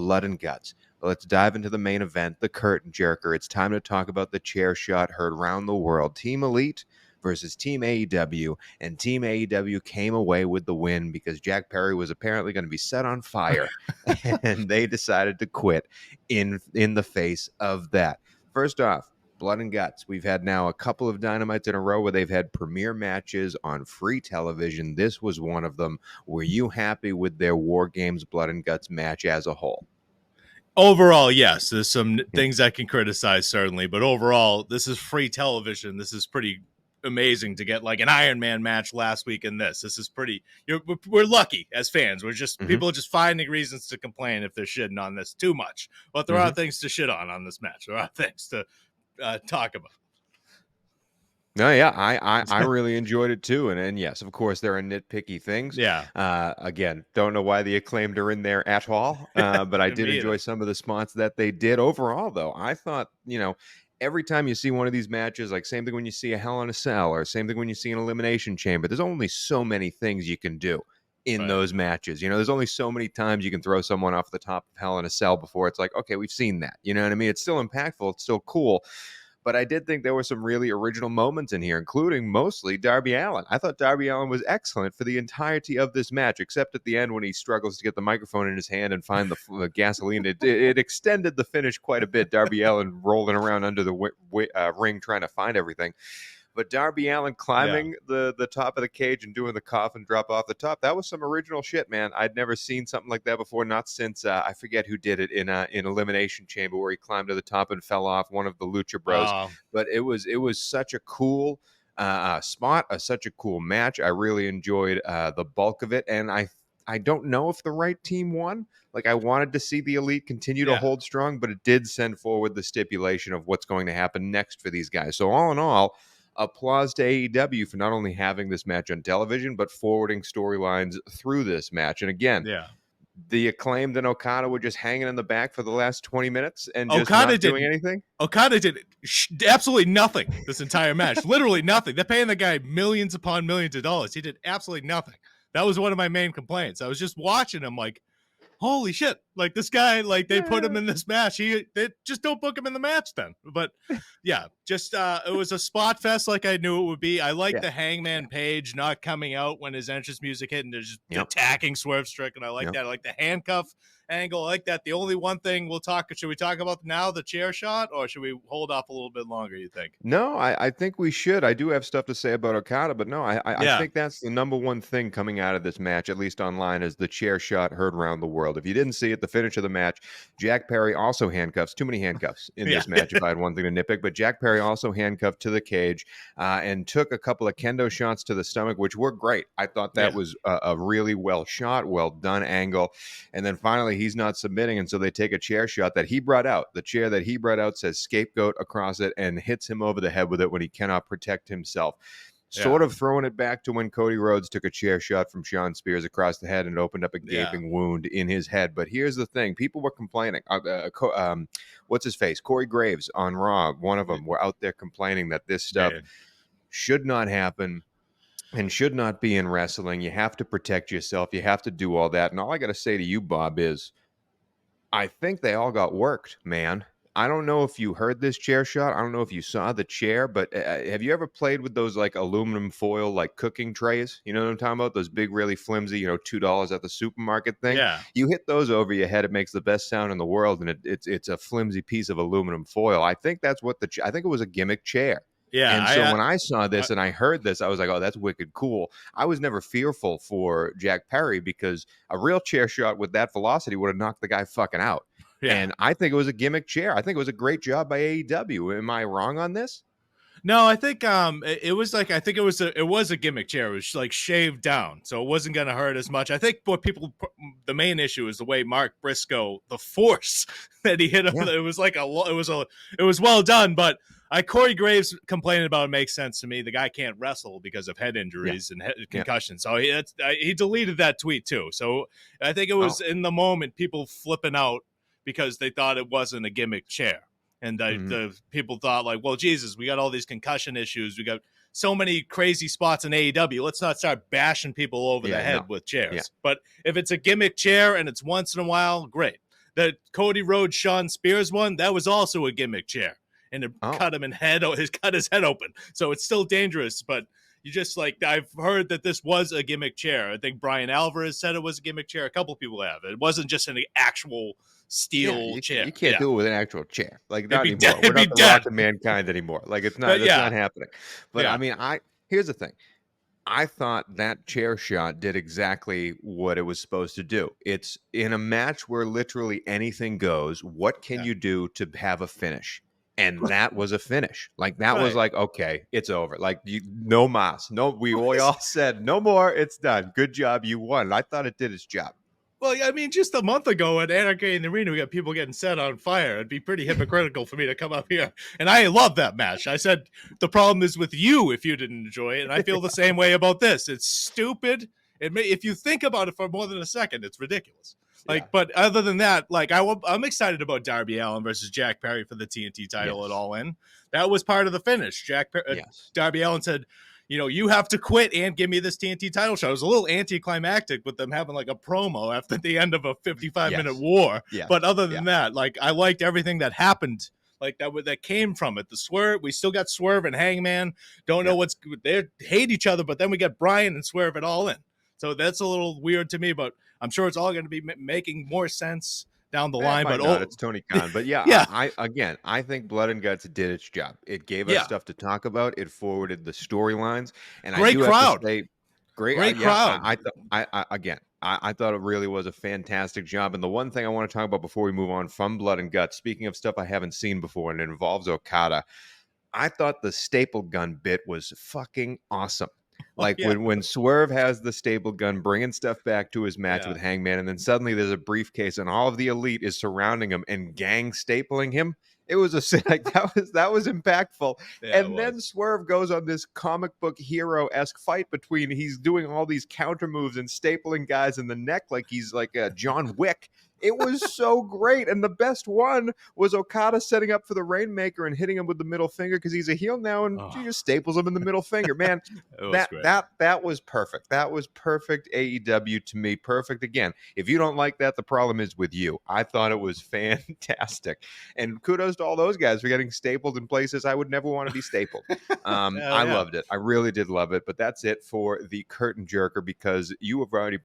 blood and guts. But let's dive into the main event, the curtain jerker. It's time to talk about the chair shot heard around the world. Team Elite versus Team AEW, and Team AEW came away with the win because Jack Perry was apparently going to be set on fire, and they decided to quit in the face of that. First off, blood and guts. We've had now a couple of Dynamites in a row where they've had premiere matches on free television. This was one of them. Were you happy with their War Games blood and guts match as a whole? Overall, yes. There's some things I can criticize, certainly. But overall, this is free television. This is pretty amazing to get like an Iron Man match last week in this. This is pretty... we're lucky as fans. We're just... People are just finding reasons to complain if they're shitting on this too much. But there are things to shit on this match. There are things to talk about. No, yeah, I really enjoyed it too, and yes, of course, there are nitpicky things. Yeah. Again, don't know why the Acclaimed are in there at all, but I did enjoy some of the spots that they did. Overall, though, I thought, every time you see one of these matches, like same thing when you see a Hell in a Cell, or same thing when you see an Elimination Chamber. There's only so many things you can do in those matches. There's only so many times you can throw someone off the top of Hell in a Cell before it's like, okay, we've seen that. You know what I mean? It's still impactful. It's still cool. But I did think there were some really original moments in here, including mostly Darby Allin. I thought Darby Allin was excellent for the entirety of this match, except at the end when he struggles to get the microphone in his hand and find the gasoline. It extended the finish quite a bit. Darby Allin rolling around under the ring trying to find everything. But Darby Allin climbing the top of the cage and doing the coffin drop off the top, that was some original shit, man. I'd never seen something like that before, not since, I forget who did it in Elimination Chamber, where he climbed to the top and fell off, one of the Lucha Bros. But it was such a cool spot, such a cool match. I really enjoyed the bulk of it, and I don't know if the right team won. Like, I wanted to see the Elite continue to hold strong, but it did send forward the stipulation of what's going to happen next for these guys. So all in all, applause to AEW for not only having this match on television, but forwarding storylines through this match. And again, the Acclaimed and Okada were just hanging in the back for the last 20 minutes and just not doing anything. Okada did absolutely nothing this entire match. Literally nothing. They're paying the guy millions upon millions of dollars. He did absolutely nothing. That was one of my main complaints. I was just watching him like, holy shit, like this guy, like they put him in this match. They just don't book him in the match then. But yeah, just it was a spot fest like I knew it would be. I like the Hangman Page not coming out when his entrance music hit and they're just attacking Swerve Strickland. I like that. I like the handcuff angle. I like that. The only one thing should we talk about now, the chair shot, or should we hold off a little bit longer, you think? No, I think we should. I do have stuff to say about Okada, but no, I think that's the number one thing coming out of this match, at least online, is the chair shot heard around the world. If you didn't see it, the finish of the match, Jack Perry also handcuffs, too many handcuffs in this match if I had one thing to nitpick, but Jack Perry also handcuffed to the cage and took a couple of kendo shots to the stomach, which were great. I thought that was a really well shot, well done angle. And then finally, he's not submitting, and so they take a chair shot that he brought out. The chair that he brought out says scapegoat across it and hits him over the head with it when he cannot protect himself. Sort of throwing it back to when Cody Rhodes took a chair shot from Shawn Spears across the head and opened up a gaping wound in his head. But here's the thing. People were complaining. What's his face? Corey Graves on Raw, one of them, were out there complaining that this stuff should not happen and should not be in wrestling. You have to protect yourself. You have to do all that. And all I got to say to you, Bob, is I think they all got worked, man. I don't know if you heard this chair shot. I don't know if you saw the chair, but have you ever played with those like aluminum foil like cooking trays? You know what I'm talking about? Those big, really flimsy, $2 at the supermarket thing. Yeah. You hit those over your head, it makes the best sound in the world, and it's a flimsy piece of aluminum foil. I think that's what I think it was a gimmick chair. Yeah. And so when I saw this and I heard this, I was like, oh, that's wicked cool. I was never fearful for Jack Perry because a real chair shot with that velocity would have knocked the guy fucking out. Yeah. And I think it was a gimmick chair. I think it was a great job by AEW. Am I wrong on this? No, I think it was like it was a gimmick chair. It was like shaved down, so it wasn't gonna hurt as much. I think the main issue is the way Mark Briscoe, the force that he hit him. Yeah. It was well done, but Corey Graves complaining about it makes sense to me. The guy can't wrestle because of head injuries and concussions, so he deleted that tweet too. So I think it was in the moment people flipping out because they thought it wasn't a gimmick chair. And the people thought like, well, Jesus, we got all these concussion issues. We got so many crazy spots in AEW. Let's not start bashing people over the head with chairs. Yeah. But if it's a gimmick chair and it's once in a while, great. That Cody Rhodes Sean Spears one, that was also a gimmick chair, and it cut his head open. So it's still dangerous, but you just like, I've heard that this was a gimmick chair. I think Brian Alvarez said it was a gimmick chair. A couple people have. It wasn't just an actual steel chair. You can't do it with an actual chair. Like, not anymore. We're not the Rock of Mankind anymore. Like, it's not. It's not happening. But I mean, here's the thing. I thought that chair shot did exactly what it was supposed to do. It's in a match where literally anything goes. What can you do to have a finish? And that was a finish. Like, that was like, okay, it's over. Like, no mas. No, we all said no more. It's done. Good job. You won. And I thought it did its job. Well, I mean, just a month ago at Anarchy in the Arena, we got people getting set on fire. It'd be pretty hypocritical for me to come up here. And I love that match. I said, the problem is with you if you didn't enjoy it. And I feel the same way about this. It's stupid. If you think about it for more than a second, it's ridiculous. Like, but other than that, like, I'm excited about Darby Allin versus Jack Perry for the TNT title at All In. That was part of the finish. Darby Allin said, you have to quit and give me this TNT title shot. It was a little anticlimactic with them having like a promo after the end of a 55-minute war. But other than that, like, I liked everything that happened. Like, that came from it. The Swerve, we still got Swerve and Hangman. Don't know they hate each other, but then we got Bryan and Swerve it all in. So that's a little weird to me, but I'm sure it's all going to be making more sense down the line. But it's Tony Khan. But I think Blood and Guts did its job. It gave us stuff to talk about. It forwarded the storylines, and great crowd. Great crowd. I thought it really was a fantastic job. And the one thing I want to talk about before we move on from Blood and Guts, speaking of stuff I haven't seen before, and it involves Okada, I thought the staple gun bit was fucking awesome. Like, when Swerve has the staple gun, bringing stuff back to his match with Hangman, and then suddenly there's a briefcase and all of the elite is surrounding him and gang stapling him. It was that was impactful. Then Swerve goes on this comic book hero-esque fight between, he's doing all these counter moves and stapling guys in the neck like he's like John Wick. It was so great. And the best one was Okada setting up for the Rainmaker and hitting him with the middle finger because he's a heel now, and he just staples him in the middle finger. Man, that was perfect. That was perfect AEW to me. Perfect. Again, if you don't like that, the problem is with you. I thought it was fantastic. And kudos to all those guys for getting stapled in places I would never want to be stapled. I loved it. I really did love it. But that's it for the curtain jerker, because you have already